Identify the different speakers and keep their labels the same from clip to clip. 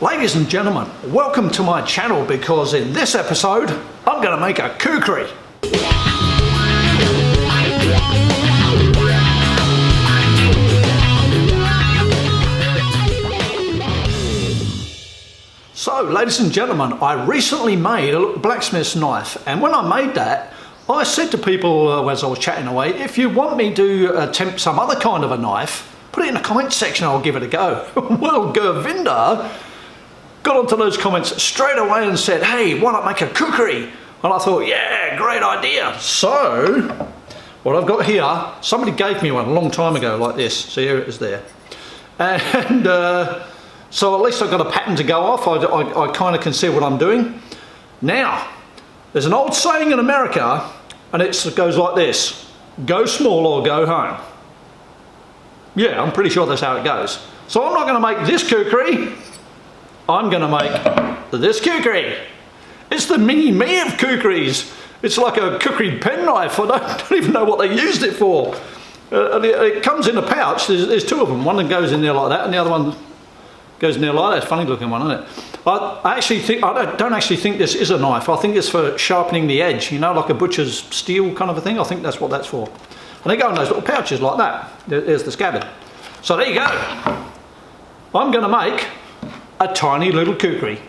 Speaker 1: Ladies and gentlemen, welcome to my channel because in this episode, I'm going to make a kukri. So, ladies and gentlemen, I recently made a little blacksmith's knife, and when I made that, I said to people as I was chatting away, if you want me to attempt some other kind of a knife, put it in the comments section, I'll give it a go. Well, Gurvinder got onto those comments straight away and said, hey, why not make a kukri? And I thought, yeah, great idea. So, what I've got here, somebody gave me one a long time ago like this. So here it is there. And so at least I've got a pattern to go off. I kind of can see what I'm doing. Now, there's an old saying in America, and it goes like this: go small or go home. Yeah, I'm pretty sure that's how it goes. So I'm not going to make this kukri. I'm going to make this kukri. It's the mini-me of kukris. It's like a kukri penknife. I don't even know what they used it for. It comes in a pouch. There's two of them. One that goes in there like that, and the other one goes in there like that. It's a funny looking one, isn't it? I don't actually think this is a knife. I think it's for sharpening the edge, you know, like a butcher's steel kind of a thing. I think that's what that's for. And they go in those little pouches like that. There's the scabbard. So there you go. I'm going to make a tiny little kukri.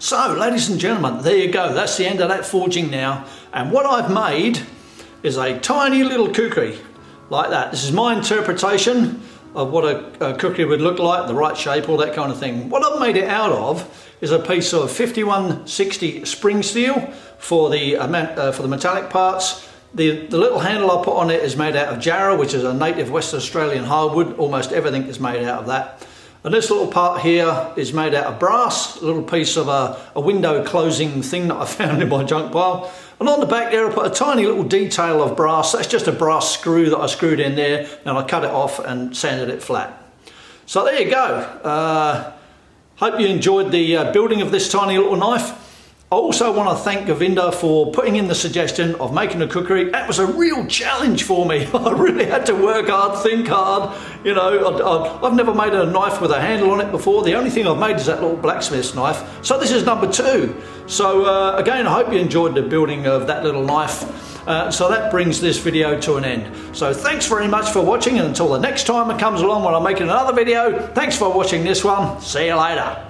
Speaker 1: So, ladies and gentlemen, there you go. That's the end of that forging now. And what I've made is a tiny little kukri, like that. This is my interpretation of what a kukri would look like, the right shape, all that kind of thing. What I've made it out of is a piece of 5160 spring steel for the metallic parts. The little handle I put on it is made out of jarrah, which is a native Western Australian hardwood. Almost everything is made out of that. And this little part here is made out of brass, a little piece of a window closing thing that I found in my junk pile. And on the back there I put a tiny little detail of brass. That's just a brass screw that I screwed in there, and I cut it off and sanded it flat. So there you go. Hope you enjoyed the building of this tiny little knife. I also want to thank Govinda for putting in the suggestion of making a kukri. That was a real challenge for me. I really had to work hard, think hard. You know, I've never made a knife with a handle on it before. The only thing I've made is that little blacksmith's knife. So this is number 2. So again, I hope you enjoyed the building of that little knife. So that brings this video to an end. So thanks very much for watching, and until the next time it comes along when I'm making another video, thanks for watching this one. See you later.